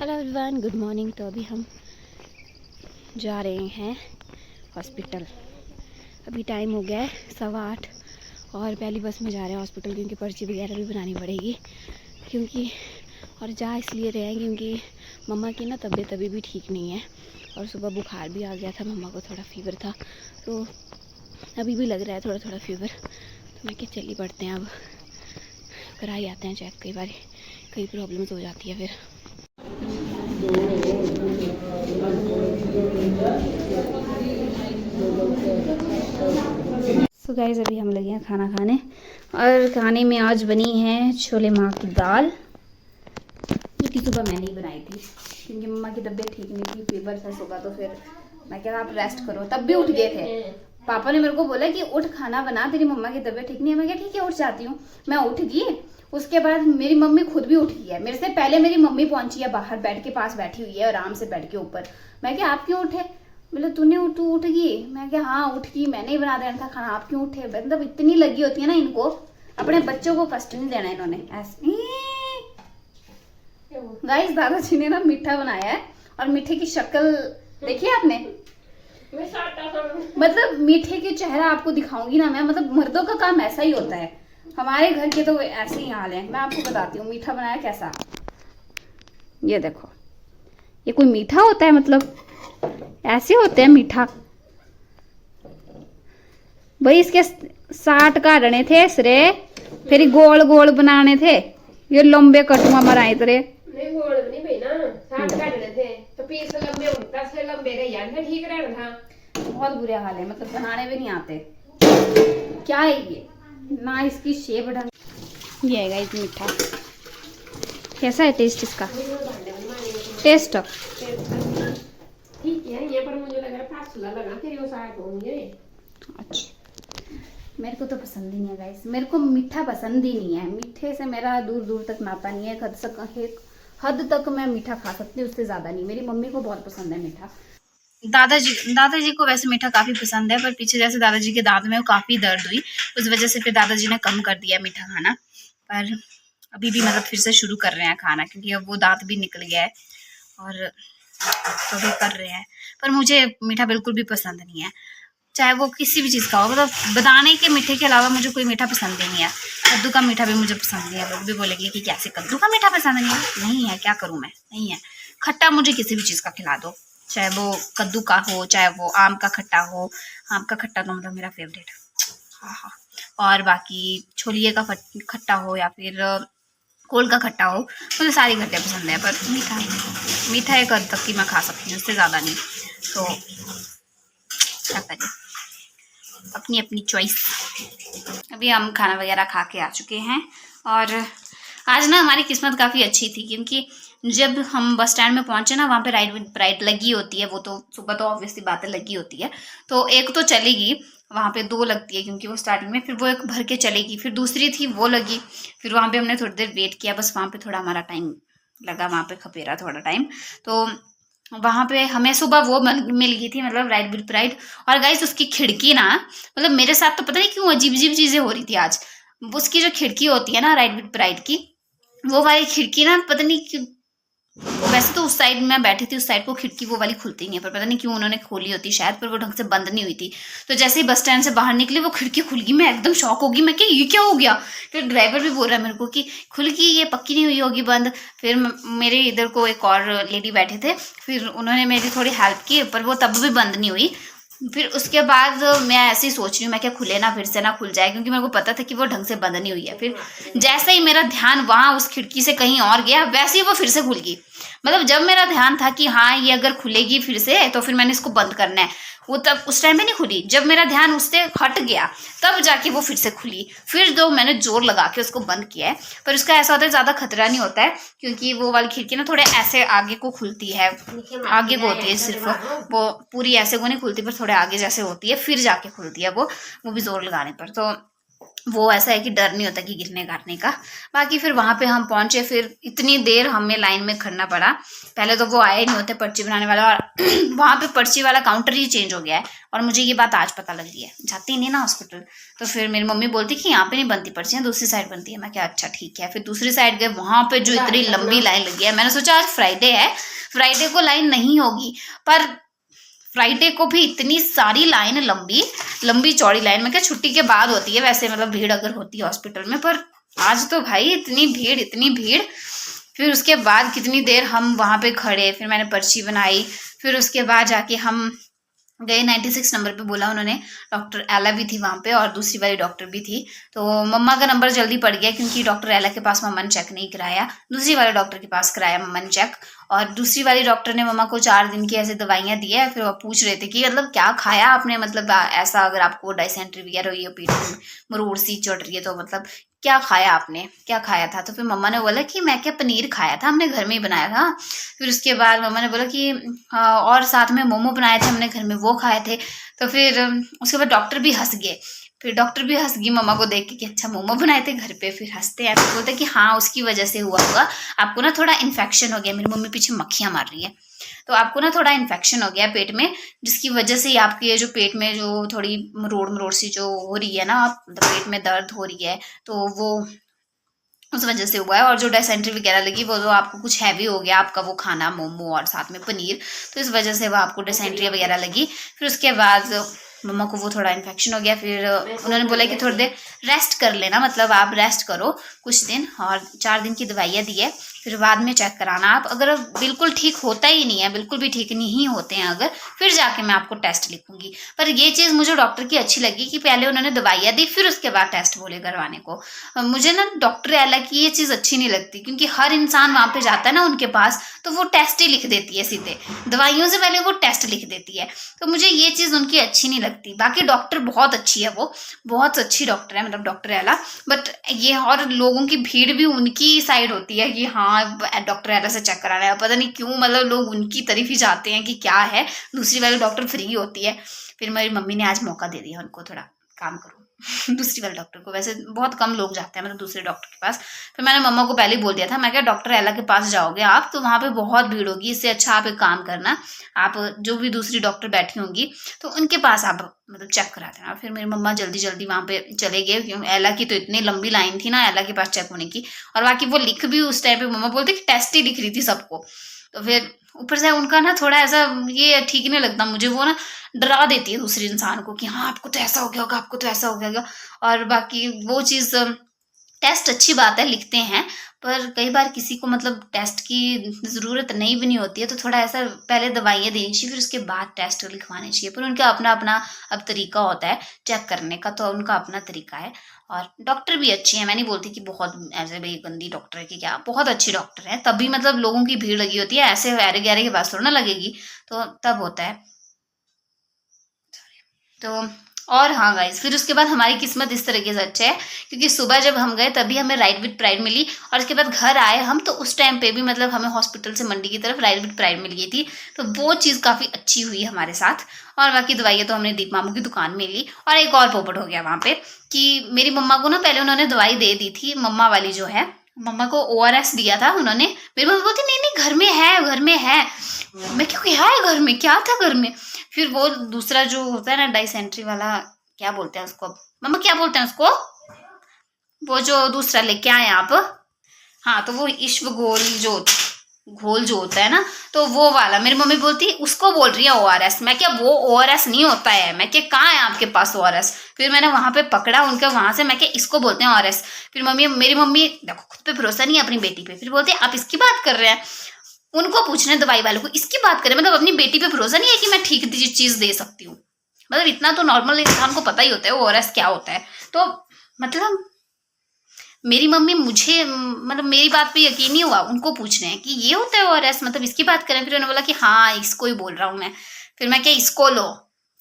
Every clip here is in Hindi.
Hello everyone, good morning. तो अभी हम जा रहे हैं हॉस्पिटल। अभी टाइम हो गया है 8:15 और पहली बस में जा रहे हैं हॉस्पिटल, क्योंकि पर्ची वगैरह भी बनानी पड़ेगी। क्योंकि और जा इसलिए रहे हैं क्योंकि मम्मा की ना तबीयत अभी भी ठीक नहीं है और सुबह बुखार भी आ गया था, मम्मा को थोड़ा फीवर था, तो अभी भी लग रहा है थोड़ा थोड़ा फीवर। तो मैं क्या चली पड़ते हैं, अब करा ही आते हैं चेक, कई बार कई प्रॉब्लम्स हो जाती है फिर। सो गाइस, अभी हम लगे हैं खाना खाने और खाने में आज बनी है छोले माँ की दाल, जो कि सुबह मैंने ही बनाई थी क्योंकि मम्मा की तबीयत ठीक नहीं थी, फीवर था सुबह। तो फिर मैं क्या, आप रेस्ट करो, तब भी उठ गए थे। पापा ने मेरे को बोला कि उठ खाना बना, तेरी मम्मा की तबीयत ठीक नहीं है। मैं क्या ठीक है, उठ जाती हूँ। मैं उठ गई। उसके बाद मेरी मम्मी खुद भी उठ गई है, मेरे से पहले मेरी मम्मी पहुंची है, बाहर बेड के पास बैठी हुई है आराम से बेड के ऊपर। मैं क्या, आप क्यों उठे? बोले तूने तू उठ गई? मैं क्या हाँ उठ गई, मैंने ही बना देना था खाना, आप क्यों उठे? मतलब इतनी लगी होती है ना इनको, अपने बच्चों को कष्ट नहीं देना इन्होंने। ऐसे गाइस, दादाजी ने ना मीठा बनाया है और मीठे की शक्ल देखी आपने? मतलब मीठे के चेहरा आपको दिखाऊंगी ना मैं, मतलब मर्दों का काम ऐसा ही होता है, हमारे घर के तो ऐसे ही हाल है। मैं आपको बताती हूँ मीठा बनाया कैसा। ये देखो, ये कोई मीठा होता है? मतलब ऐसे होते हैं मीठा भाई। इसके 60 काटने थे इसरे, फिर गोल गोल बनाने थे, ये लंबे कटुआ मराए तेरे। नहीं गोल नहीं भाई ना, 60 काटने थे तो पीस लंबे 10 लंबे रह जाते, ठीक रहना था। बहुत बुरे हाल है, मतलब बनाने भी नहीं आते। क्या है ये ना, इसकी शेप ढंग। ये है इस मीठा, कैसा है टेस्ट इसका? टेस्ट ठीक है ये, पर मुझे लग रहा है फासला लगा तेरी वो साइड होंगे। अच्छा, मेरे को तो पसंद ही नहीं है गाइस, मेरे को मीठा पसंद ही नहीं है। मीठे से मेरा दूर दूर तक नाता नहीं है, हद तक मैं मीठा खा सकती हूँ, उससे ज्यादा नहीं। मेरी मम्मी को बहुत पसंद है मीठा। दादाजी को वैसे मीठा काफी पसंद है, पर पीछे जैसे दादाजी के दांत में वो काफी दर्द हुई, उस वजह से फिर दादाजी ने कम कर दिया मीठा खाना। पर अभी भी मतलब फिर से शुरू कर रहे हैं खाना, क्योंकि अब वो दांत भी निकल गया है और तो भी कर रहे हैं। पर मुझे मीठा बिल्कुल भी पसंद नहीं है, चाहे वो किसी भी चीज़ का हो। मतलब बताने के मीठे के अलावा मुझे कोई मीठा पसंद ही नहीं है। कद्दू का मीठा भी मुझे पसंद नहीं है। लोग भी बोलेंगे कि कैसे कद्दू का मीठा पसंद नहीं है? नहीं है, क्या करूँ मैं, नहीं है। खट्टा मुझे किसी भी चीज़ का खिला दो, चाहे वो कद्दू का हो, चाहे वो आम का खट्टा हो। आम का खट्टा तो मतलब मेरा फेवरेट। हाँ हाँ। और बाकी छोलिए का खट्टा हो या फिर कोल का खट्टा हो, मुझे सारी खट्टे पसंद है। पर मीठा एक हद तक की मैं खा सकती हूँ, उससे ज़्यादा नहीं। तो क्या करें, अपनी अपनी चॉइस। अभी हम खाना वगैरह खा के आ चुके हैं और आज ना हमारी किस्मत काफ़ी अच्छी थी, क्योंकि जब हम बस स्टैंड में पहुंचे ना, वहाँ पे राइड लगी होती है। वो तो सुबह तो ऑब्वियसली बातें लगी होती है, तो एक तो चलेगी, वहाँ पे 2 लगती है क्योंकि वो स्टार्टिंग में, फिर वो एक भर के चलेगी, फिर दूसरी थी वो लगी, फिर वहाँ पे हमने थोड़ी देर वेट किया। बस वहाँ पे थोड़ा हमारा टाइम लगा, वहाँ पे खपेरा थोड़ा टाइम। तो वहाँ पे हमें सुबह वो मिल गई थी, मतलब राइड विद प्राइड। और गाइस उसकी खिड़की ना, मतलब मेरे साथ तो पता नहीं क्यों अजीब अजीब चीजें हो रही थी आज। उसकी जो खिड़की होती है ना राइड विद प्राइड की, वो वाली खिड़की ना पता नहीं क्यों, वैसे तो उस साइड में बैठी थी, उस साइड को खिड़की वो वाली खुलती नहीं है, पर पता नहीं क्यों उन्होंने खोली होती शायद, पर वो ढंग से बंद नहीं हुई थी। तो जैसे ही बस स्टैंड से बाहर निकली वो खिड़की खुल गई, मैं एकदम शॉक हो गई। मैं क्या, ये क्या हो गया? फिर ड्राइवर भी बोल रहा है मेरे को कि खुल गई, ये पक्की नहीं हुई होगी बंद। फिर मेरे इधर को एक और लेडी बैठे थे, फिर उन्होंने मेरी थोड़ी हेल्प की, पर वो तब भी बंद नहीं हुई। फिर उसके बाद मैं ऐसे ही सोच रही हूँ, मैं क्या खुले ना, फिर से ना खुल जाए, क्योंकि मेरे को पता था कि वो ढंग से बंद नहीं हुई है। फिर जैसे ही मेरा ध्यान वहां उस खिड़की से कहीं और गया, वैसे ही वो फिर से खुल गई। मतलब जब मेरा ध्यान था कि हाँ ये अगर खुलेगी फिर से तो फिर मैंने इसको बंद करना है, वो तब उस टाइम पे नहीं खुली। जब मेरा ध्यान उससे हट गया तब जाके वो फिर से खुली। फिर जो मैंने जोर लगा के उसको बंद किया है, पर उसका ऐसा होता है ज्यादा खतरा नहीं होता है, क्योंकि वो वाली खिड़की ना थोड़े ऐसे आगे को खुलती है, आगे को होती है सिर्फ, वो पूरी ऐसे को नहीं खुलती, पर थोड़े आगे जैसे होती है, फिर जाके खुलती है वो भी जोर लगाने पर। तो वो ऐसा है कि डर नहीं होता कि गिरने गारने का। बाकी फिर वहाँ पे हम पहुंचे, फिर इतनी देर हमें लाइन में खड़ना पड़ा। पहले तो वो आए नहीं होते पर्ची बनाने वाला, और वहाँ पे पर्ची वाला काउंटर ही चेंज हो गया है, और मुझे ये बात आज पता लग रही है, जाती नहीं ना हॉस्पिटल। तो फिर मेरी मम्मी बोलती कि यहाँ पे नहीं बनती पर्चियाँ, दूसरी साइड बनती है। मैं क्या अच्छा ठीक है। फिर दूसरी साइड गए, वहाँ पे जो इतनी लंबी लाइन लगी है, मैंने सोचा आज फ्राइडे है, फ्राइडे को लाइन नहीं होगी, पर फ्राइडे को भी इतनी सारी लाइन, लंबी चौड़ी लाइन। में क्या छुट्टी के बाद होती है वैसे, मतलब भीड़ अगर होती है हॉस्पिटल में, पर आज तो भाई इतनी भीड़। फिर उसके बाद कितनी देर हम वहाँ पे खड़े, फिर मैंने पर्ची बनाई, फिर उसके बाद जाके हम गए 96 नंबर पे। बोला उन्होंने, डॉक्टर एला भी थी वहाँ पे और दूसरी वाली डॉक्टर भी थी। तो मम्मा का नंबर जल्दी पड़ गया, क्योंकि डॉक्टर एला के पास मम्मा ने चेक नहीं कराया, दूसरी वाले डॉक्टर के पास कराया मम्मा ने चेक। और दूसरी वाली डॉक्टर ने मम्मा को 4 दिन की ऐसे दवाइयाँ दी है। फिर वो पूछ रहे थे कि मतलब क्या खाया आपने, मतलब ऐसा अगर आपको डायसेंट्री वगैरह हुई है, पेट में मरोड़ सी चढ़ रही है, तो मतलब क्या खाया आपने, क्या खाया था। तो फिर मम्मा ने बोला कि मैं क्या पनीर खाया था, हमने घर में ही बनाया था। फिर उसके बाद मम्मा ने बोला कि और साथ में मोमो बनाए थे हमने घर में, वो खाए थे। तो फिर उसके बाद डॉक्टर भी हंस गए। फिर डॉक्टर भी हंस गई मम्मा को देख के कि अच्छा मोमो बनाए थे घर पे। फिर हंसते हैं, फिर बोलते कि हाँ उसकी वजह से हुआ होगा, आपको ना थोड़ा इन्फेक्शन हो गया। मेरी मम्मी पीछे मक्खियाँ मार रही है। तो आपको ना थोड़ा इन्फेक्शन हो गया पेट में, जिसकी वजह से आपके ये जो पेट में जो थोड़ी मरोड़ सी जो हो रही है ना, पेट में दर्द हो रही है, तो वो उस वजह से हुआ है। और जो डायसेंट्री वगैरह लगी वो तो आपको कुछ हैवी हो गया आपका वो खाना, मोमो और साथ में पनीर, तो इस वजह से वो आपको डायसेंट्री वगैरह लगी। फिर उसके बाद मम्मा को वो थोड़ा इन्फेक्शन हो गया। फिर उन्होंने बोला कि थोड़ी देर रेस्ट कर लेना, मतलब आप रेस्ट करो कुछ दिन, और 4 दिन की दवाइयाँ दी है, फिर बाद में चेक कराना आप। अगर बिल्कुल ठीक होता ही नहीं है, बिल्कुल भी ठीक नहीं होते हैं अगर, फिर जाके मैं आपको टेस्ट लिखूंगी। पर ये चीज़ मुझे डॉक्टर की अच्छी लगी कि पहले उन्होंने दवाइयाँ दी, फिर उसके बाद टेस्ट बोले करवाने को। मुझे ना डॉक्टर एला की ये चीज़ अच्छी नहीं लगती, क्योंकि हर इंसान वहाँ पे जाता है ना उनके पास, तो वो टेस्ट ही लिख देती है सीधे, दवाइयों से पहले वो टेस्ट लिख देती है। तो मुझे ये चीज़ उनकी अच्छी नहीं लगती। बाकी डॉक्टर बहुत अच्छी है, वो बहुत अच्छी डॉक्टर है, मतलब डॉक्टर एला। बट ये और लोगों की भीड़ भी उनकी साइड होती है कि हाँ डॉक्टर एला से चेक कराना है, पता नहीं क्यों, मतलब लोग उनकी तरफ ही जाते हैं कि क्या है, दूसरी वाली डॉक्टर फ्री होती है। फिर मेरी मम्मी ने आज मौका दे दिया उनको, थोड़ा काम करो दूसरी वाले डॉक्टर को। वैसे बहुत कम लोग जाते हैं मतलब दूसरे डॉक्टर के पास। फिर मैंने मम्मा को पहले ही बोल दिया था, मैं क्या डॉक्टर एला के पास जाओगे आप तो वहाँ पे बहुत भीड़ होगी, इससे अच्छा आप एक काम करना, आप जो भी दूसरी डॉक्टर बैठी होंगी तो उनके पास आप मतलब चेक करा देना। फिर मेरी मम्मा जल्दी जल्दी वहाँ पे चले गए, क्योंकि एला की तो इतनी लंबी लाइन थी ना एला के पास चेक होने की। और बाकी वो लिख भी उस टाइम पे मम्मा बोलते कि टेस्ट ही लिख रही थी सबको। तो फिर ऊपर से उनका ना थोड़ा ऐसा ये ठीक नहीं लगता मुझे, वो ना डरा देती है दूसरे इंसान को कि हाँ आपको तो ऐसा हो गया होगा, आपको तो ऐसा हो गया होगा। और बाकी वो चीज़, टेस्ट अच्छी बात है लिखते हैं, पर कई बार किसी को मतलब टेस्ट की ज़रूरत नहीं भी नहीं होती है, तो थोड़ा ऐसा पहले दवाइयाँ देनी चाहिए, फिर उसके बाद टेस्ट लिखवाने चाहिए। पर उनका अपना अपना अब तरीका होता है चेक करने का, तो उनका अपना तरीका है। और डॉक्टर भी अच्छी है, मैं नहीं बोलती कि बहुत ऐसे भाई गंदी डॉक्टर है कि क्या, बहुत अच्छी डॉक्टर है। तभी मतलब लोगों की भीड़ लगी होती है, ऐसे वैरे गहरे के पास थोड़ा ना लगेगी, तो तब होता है। तो और हाँ गाइस, फिर उसके बाद हमारी किस्मत इस तरीके से अच्छा है, क्योंकि सुबह जब हम गए तभी हमें राइड विद प्राइड मिली, और उसके बाद घर आए हम तो उस टाइम पे भी मतलब हमें हॉस्पिटल से मंडी की तरफ राइड विद प्राइड मिल गई थी। तो वो चीज़ काफ़ी अच्छी हुई हमारे साथ। और बाकी दवाइयाँ तो हमने दीप मामू की दुकान में ली। और एक और पोपट हो गया वहाँ पे कि मेरी मम्मा को ना पहले उन्होंने दवाई दे दी थी, मम्मा वाली जो है, मम्मा को ORS दिया था उन्होंने। मेरी मम्मी बोलती नहीं नहीं घर में है, घर में है। मैं क्यों, क्या है घर में, क्या था घर में। फिर वो दूसरा जो होता है ना डाइसेंट्री वाला, क्या बोलते हैं उसको मम्मा, क्या बोलते हैं उसको, वो जो दूसरा लेके आए आप, हाँ तो वो ईश्वघोल जो घोल जो होता है ना, तो वो वाला मेरी मम्मी बोलती उसको बोल रही है ORS। मैं क्या वो ORS नहीं होता है, मैं क्या कहाँ है आपके पास ORS। फिर मैंने वहां पे पकड़ा उनके, वहां से मैं क्या इसको बोलते हैं ORS। फिर मेरी मम्मी देखो खुद पे भरोसा नहीं है अपनी बेटी पे, फिर बोलते आप इसकी बात कर रहे हैं, उनको पूछने दवाई वालों को इसकी बात करें, मतलब अपनी बेटी पे भरोसा नहीं है कि मैं ठीक चीज दे सकती हूँ। मतलब इतना तो नॉर्मल इंसान को पता ही होता है ORS क्या होता है। तो मतलब मेरी मम्मी मुझे मतलब मेरी बात पे यकीन नहीं हुआ, उनको पूछ रहे हैं कि ये होता है ORS, मतलब इसकी बात करें। फिर उन्होंने बोला कि हाँ इसको ही बोल रहा हूँ मैं। फिर मैं क्या इसको लो,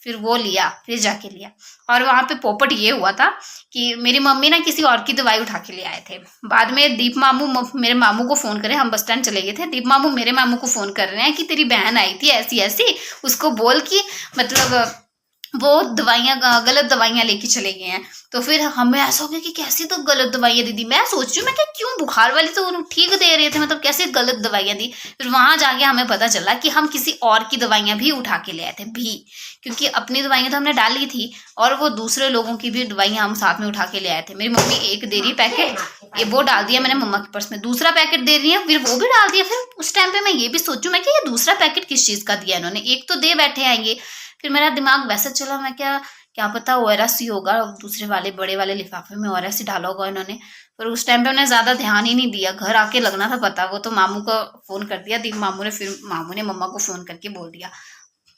फिर वो लिया, फिर जाके लिया। और वहाँ पे पोपट ये हुआ था कि मेरी मम्मी ना किसी और की दवाई उठा के ले आए थे। बाद में दीप मामू मेरे मामू को फ़ोन करे, हम बस स्टैंड चले गए थे, दीप मामू मेरे मामू को फ़ोन कर रहे हैं कि तेरी बहन आई थी ऐसी ऐसी, उसको बोल कि मतलब वो दवाइयाँ गलत दवाइयाँ लेके चले गए हैं। तो फिर हमें ऐसा हो गया कि कैसी तो गलत दवाइयाँ दी थी। मैं सोच रही हूँ, मैं क्या क्यों, बुखार वाली तो ठीक दे रहे थे, मतलब कैसे गलत दवाइयाँ दी। फिर वहां जाके हमें पता चला कि हम किसी और की दवाइयाँ भी उठा के ले आए थे भी, क्योंकि अपनी दवाइयाँ तो हमने डाली थी और वो दूसरे लोगों की भी दवाइयाँ हम साथ में उठा के ले आए थे। मेरी मम्मी एक दे रही पैकेट, ये वो डाल दिया मैंने मम्मा के पर्स में, दूसरा पैकेट दे रही है, फिर वो भी डाल दिया। फिर उस टाइम पे मैं ये भी सोचूं, मैं कि ये दूसरा पैकेट किस चीज का दिया इन्होंने, एक तो दे बैठे आएंगे। फिर मेरा दिमाग वैसे चला, मैं क्या क्या पता ओआरएस ही होगा, दूसरे वाले बड़े वाले लिफाफे में ओआरएस ही डाला होगा इन्होंने। पर उस टाइम पे मैंने ज्यादा ध्यान ही नहीं दिया, घर आके लगना था पता। वो तो मामू को फोन कर दिया, मामू ने, फिर मामू ने मम्मा को फोन करके बोल दिया,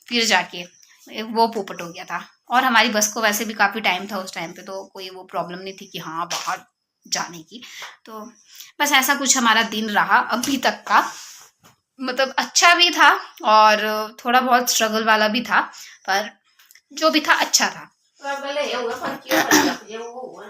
फिर जाके वो पोपट हो गया था। और हमारी बस को वैसे भी काफी टाइम था उस टाइम पे, तो कोई वो प्रॉब्लम नहीं थी कि हाँ बाहर जाने की। तो बस ऐसा कुछ हमारा दिन रहा अभी तक का, मतलब अच्छा भी था और थोड़ा बहुत स्ट्रगल वाला भी था, पर जो भी था अच्छा था।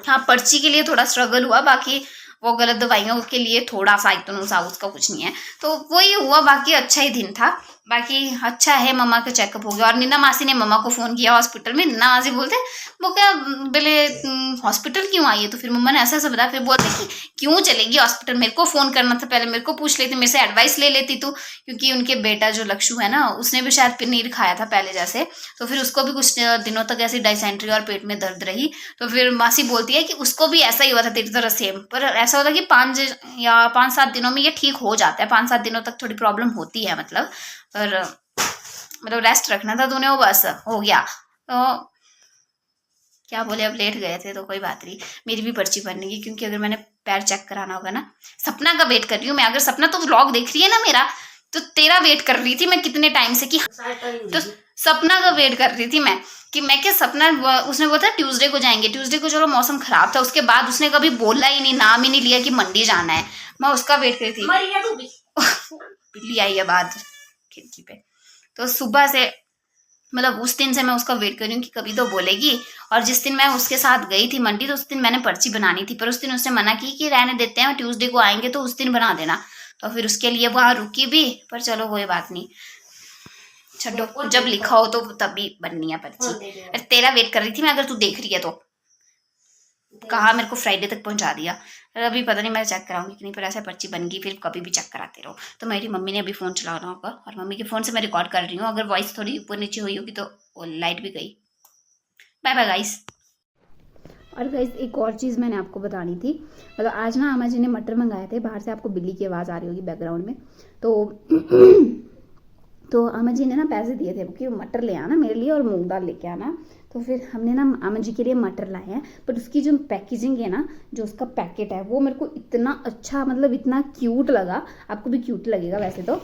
हाँ, पर्ची के लिए थोड़ा स्ट्रगल हुआ, बाकी वो गलत दवाइयों के लिए थोड़ा सा इतना उसका कुछ नहीं है, तो वो ये हुआ, बाकी अच्छा ही दिन था। बाकी अच्छा है, मम्मा का चेकअप हो गया। और नीना मासी ने मम्मा को फोन किया हॉस्पिटल में। नीना मासी बोलते वो क्या बोले हॉस्पिटल क्यों आई है, तो फिर मम्मा ने ऐसा ऐसा बताया। फिर बोलते कि क्यों चलेगी हॉस्पिटल, मेरे को फोन करना था पहले, मेरे को पूछ लेती, मेरे से एडवाइस ले लेती तू, क्योंकि उनके बेटा जो लक्षु है ना, उसने भी शायद पनीर खाया था पहले जैसे, तो फिर उसको भी कुछ दिनों तक ऐसी डायसेंट्री और पेट में दर्द रही। तो फिर मासी बोलती है कि उसको भी ऐसा ही हुआ था तेरी तरह सेम, पर ऐसा होता है कि 5 या 5-7 दिनों में ये ठीक हो जाता है। 5-7 दिनों तक थोड़ी प्रॉब्लम होती है, मतलब पर मतलब रेस्ट रखना था तूने, वो बस हो गया। तो क्या बोले, अब लेट गए थे तो कोई बात नहीं, मेरी भी पर्ची बनेगी, क्योंकि अगर मैंने पैर चेक कराना होगा ना। सपना का वेट कर रही हूँ मैं, अगर सपना तो व्लॉग देख रही है ना मेरा, तो तेरा वेट कर रही थी मैं कितने टाइम से, कि तो सपना का वेट कर रही थी मैं, कि मैं क्या सपना, उसने बोला था ट्यूसडे को जाएंगे, ट्यूसडे को चलो मौसम खराब था, उसके बाद उसने कभी बोला ही नहीं, नाम ही नहीं लिया कि मंडी जाना है। मैं उसका वेट कर रही थी। बिल्ली आई है बाद खिड़की पे, तो सुबह से मतलब उस दिन से मैं उसका वेट कर रही हूँ कि कभी तो बोलेगी। और जिस दिन मैं उसके साथ गई थी मंडी, तो उस दिन मैंने पर्ची बनानी थी, पर उस दिन उसने मना की कि रहने देते हैं, ट्यूसडे को आएंगे तो उस दिन बना देना। तो फिर उसके लिए वहां रुकी भी, पर चलो कोई बात नहीं, छड्डो, जब लिखा हो तो तभी बननी है पर्ची। अरे तेरा वेट कर रही थी मैं, अगर तू देख रही है तो। कहा मेरे को फ्राइडे तक पहुंचा दिया, अभी पता नहीं मैं चेक कराऊंगी कि नहीं, पर ऐसा पर्ची बन गई, फिर कभी भी चेक कराते रहो। तो मेरी मम्मी ने अभी फ़ोन चलाना होगा, और मम्मी के फ़ोन से मैं रिकॉर्ड कर रही हूँ, अगर वॉइस थोड़ी ऊपर नीचे हुई होगी तो लाइट भी गई। Bye bye guys. और गाइस एक और चीज़ मैंने आपको बतानी थी, मतलब आज ना अम्मा जी ने मटर मंगाए थे बाहर से, आपको बिल्ली की आवाज़ आ रही होगी बैकग्राउंड में, तो अम्मा जी ने ना पैसे दिए थे कि मटर ले आना मेरे लिए और मूंग दाल लेके आना। तो फिर हमने ना अम्मा जी के लिए मटर लाए हैं, पर उसकी जो पैकेजिंग है ना, जो उसका पैकेट है, वो मेरे को इतना अच्छा, मतलब इतना क्यूट लगा। आपको भी क्यूट लगेगा वैसे तो।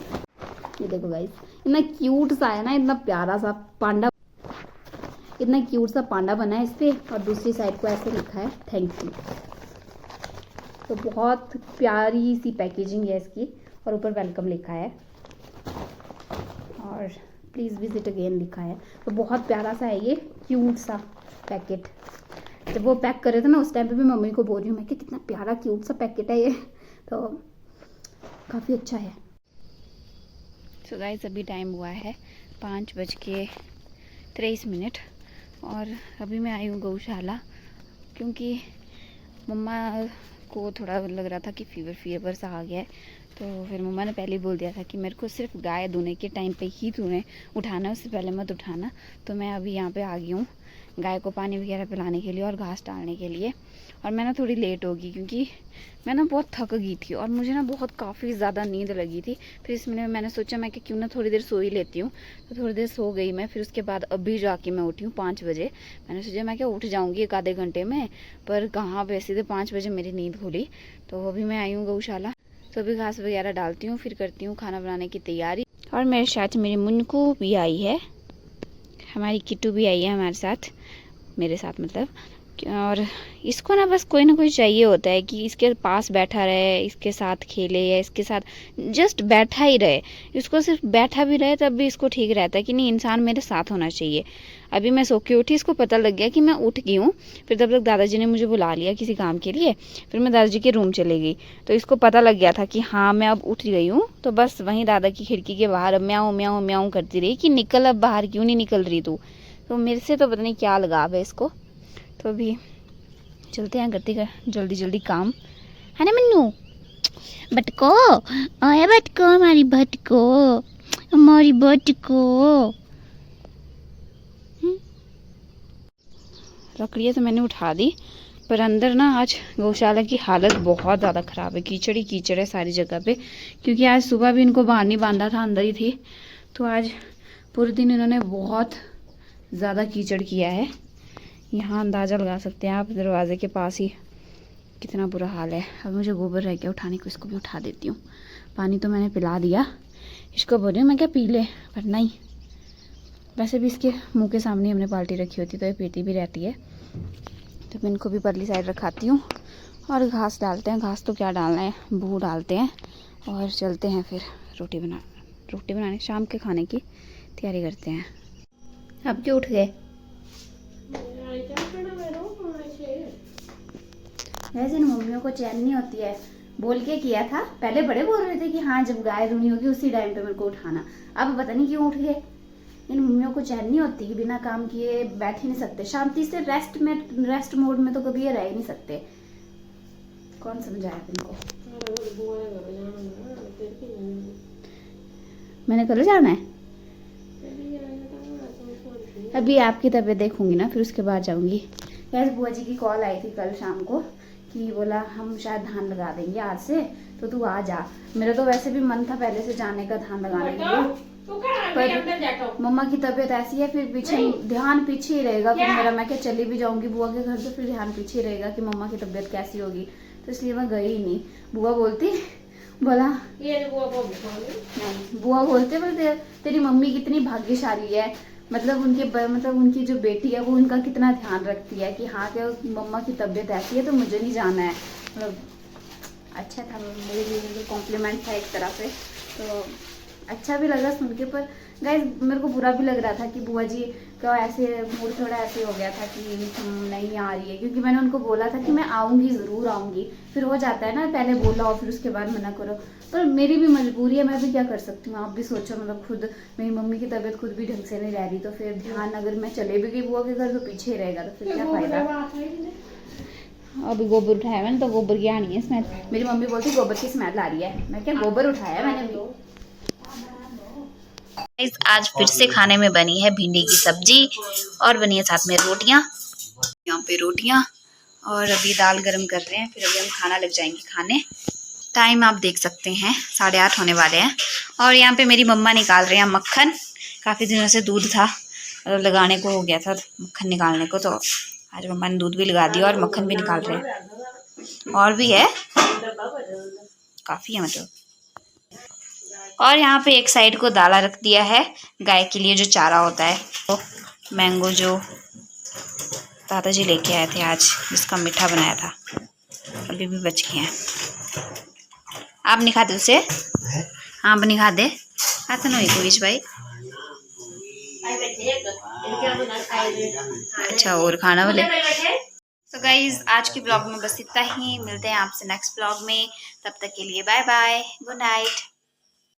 ये देखो गाइस, इतना क्यूट सा है ना, इतना प्यारा सा पांडा, इतना क्यूट सा पांडा बना है इस पर, और दूसरी साइड को ऐसे लिखा है थैंक यू। तो बहुत प्यारी सी पैकेजिंग है इसकी, और ऊपर वेलकम लिखा है, और प्लीज़ विजिट अगेन लिखा है। तो बहुत प्यारा सा है ये क्यूट सा पैकेट। जब वो पैक कर रहे थे ना, उस टाइम पे भी मम्मी को बोल रही हूँ मैं कि कितना प्यारा क्यूट सा पैकेट है ये, तो काफ़ी अच्छा है। सो गाइस अभी टाइम हुआ है 5:23, और अभी मैं आई हूँ गौशाला, क्योंकि मम्मा को थोड़ा लग रहा था कि फीवर सा आ गया है। तो फिर मम्मा ने पहले ही बोल दिया था कि मेरे को सिर्फ गाय धोने के टाइम पे ही तूने उठाना, उससे पहले मत उठाना। तो मैं अभी यहाँ पे आ गई हूँ गाय को पानी वगैरह पिलाने के लिए और घास डालने के लिए। और मैं ना थोड़ी लेट होगी, क्योंकि मैं ना बहुत थक गई थी और मुझे ना बहुत काफ़ी ज़्यादा नींद लगी थी। फिर इसमें मैंने सोचा मैं कि क्यों ना थोड़ी देर सो ही लेती हूँ, तो थोड़ी देर सो गई मैं। फिर उसके बाद अभी जाके मैं उठी हूँ 5 बजे। मैंने सोचा मैं क्या उठ जाऊँगी 1 आधे घंटे में, पर कहाँ पे सीधे 5 बजे मेरी नींद खुली। तो अभी मैं आई हूँ गौशाला, तो अभी घास वगैरह डालती हूँ, फिर करती हूँ खाना बनाने की तैयारी। और मेरे साथ मेरी मुन्कू भी आई है, हमारी किट्टू भी आई है हमारे साथ, मेरे साथ मतलब। और इसको ना बस कोई ना कोई चाहिए होता है कि इसके पास बैठा रहे, इसके साथ खेले, या इसके साथ जस्ट बैठा ही रहे। इसको सिर्फ बैठा भी रहे तब भी इसको ठीक रहता है कि नहीं, इंसान मेरे साथ होना चाहिए। अभी मैं सो के उठी, इसको पता लग गया कि मैं उठ गई हूँ। फिर तब तक दादाजी ने मुझे बुला लिया किसी काम के लिए, फिर मैं दादाजी के रूम चले गई। तो इसको पता लग गया था कि हाँ मैं अब उठ गई हूँ। तो बस वहीं दादा की खिड़की के बाहर म्याऊं म्याऊं म्याऊं करती रही कि निकल अब बाहर, क्यों नहीं निकल रही तू, तो मेरे से तो पता नहीं क्या लगाव है इसको। तो अभी चलते हैं, करते हैं जल्दी जल्दी काम, है ना मन्नू? बटको आया, बटको हमारी बटको, हमारी बटको। लकड़ियाँ तो मैंने उठा दी, पर अंदर ना आज गौशाला की हालत बहुत ज़्यादा ख़राब है, कीचड़ ही कीचड़ है सारी जगह पे। क्योंकि आज सुबह भी इनको बाहर नहीं बांधा था, अंदर ही थी। तो आज पूरे दिन इन्होंने बहुत ज़्यादा कीचड़ किया है। यहाँ अंदाज़ा लगा सकते हैं आप, दरवाजे के पास ही कितना बुरा हाल है। अब मुझे गोबर रह गया उठाने को, इसको भी उठा देती हूँ। पानी तो मैंने पिला दिया, इसको बोल रही हूँ मैं क्या पी ले, पर नहीं। वैसे भी इसके मुंह के सामने हमने बाल्टी रखी होती तो ये पीती भी रहती है। तो मैं इनको भी परली साइड रखाती हूँ और घास डालते हैं। घास तो क्या डालना है, भू डालते हैं और चलते हैं फिर रोटी बनाने, शाम के खाने की तैयारी करते हैं। अब क्यों उठ गए? वैसे इन मम्मियों को चैन नहीं होती है, बोल के किया था पहले, बड़े बोल रहे थे कि हाँ जब गाय रुनी होगी उसी टाइम पे मेरे को उठाना। अब पता नहीं क्यों उठ गए। इन मम्मियों को चैन नहीं होती कि बिना काम किए बैठ ही नहीं सकते, शांति से रेस्ट मोड में तो कभी ये रह ही नहीं सकते। कौन समझाया इनको? मैंने कल जाना है, अभी आपकी तबीयत देखूंगी ना, फिर उसके बाद जाऊंगी। वैसे बुआ जी की कॉल आई थी कल शाम को कि बोला हम शायद धान लगा देंगे आज से, तो तू आ जा। मेरा तो वैसे भी मन था पहले से जाने का धान लगाने के लिए, पर मम्मा की तबीयत ऐसी है, फिर पीछे ध्यान पीछे ही रहेगा। फिर मेरा, मैं क्या चली भी जाऊंगी बुआ के घर तो फिर ध्यान पीछे ही रहेगा कि मम्मा की तबीयत कैसी होगी। तो इसलिए मैं गई ही नहीं। बुआ बोलती, बोला नहीं, बुआ बोलते बोलते तेरी मम्मी कितनी भाग्यशाली है, मतलब उनकी जो बेटी है वो उनका कितना ध्यान रखती है कि हाँ क्या मम्मा की तबीयत ऐसी है तो मुझे नहीं जाना है। मतलब अच्छा था, मेरे लिए कॉम्प्लीमेंट था एक तरह से, तो अच्छा भी लगा सुन के। पर गाइस मेरे को बुरा भी लग रहा था कि बुआ जी का ऐसे मूड थोड़ा ऐसे हो गया था कि नहीं आ रही है, क्योंकि मैंने उनको बोला था कि मैं आऊँगी, ज़रूर आऊँगी। फिर हो जाता है ना, पहले बोला और फिर उसके बाद मना करो। पर मेरी भी मजबूरी है, मैं भी क्या कर सकती हूँ। आप भी सोचो, मतलब खुद मेरी मम्मी की तबीयत खुद भी ढंग से नहीं रह रही, तो फिर ध्यान अगर मैं चले भी गई बुआ के घर तो पीछे ही रहेगा, तो फिर क्या फ़ायदा। अभी गोबर उठाया मैंने, तो गोबर की आनी है स्मेल। मेरी मम्मी बोलती गोबर की स्मेल आ रही है, मैं क्या गोबर उठाया मैंने भी। आज फिर से खाने में बनी है भिंडी की सब्जी और बनी है साथ में रोटियां। यहाँ पे रोटियां और अभी दाल गरम कर रहे हैं, फिर अभी हम खाना लग जाएंगे खाने। टाइम आप देख सकते हैं 8:30 होने वाले हैं। और यहाँ पे मेरी मम्मा निकाल रहे हैं मक्खन। काफ़ी दिनों से दूध था, लगाने को हो गया था मक्खन निकालने को, तो आज मम्मा ने दूध भी लगा दिया और मक्खन भी निकाल रहे हैं। और भी है, काफ़ी है मतलब। और यहाँ पे एक साइड को दाला रख दिया है गाय के लिए जो चारा होता है। तो मैंगो जो दादाजी लेके आए थे आज, जिसका मीठा बनाया था, अभी भी बच गए हैं। आप नहीं खाते उसे? आप नहीं खाते? खाता नहीं कोई भाई। अच्छा, और खाना वाले। तो गाइज आज के ब्लॉग में बस इतना ही, मिलते हैं आपसे नेक्स्ट ब्लॉग में। तब तक के लिए बाय बाय, गुड नाइट।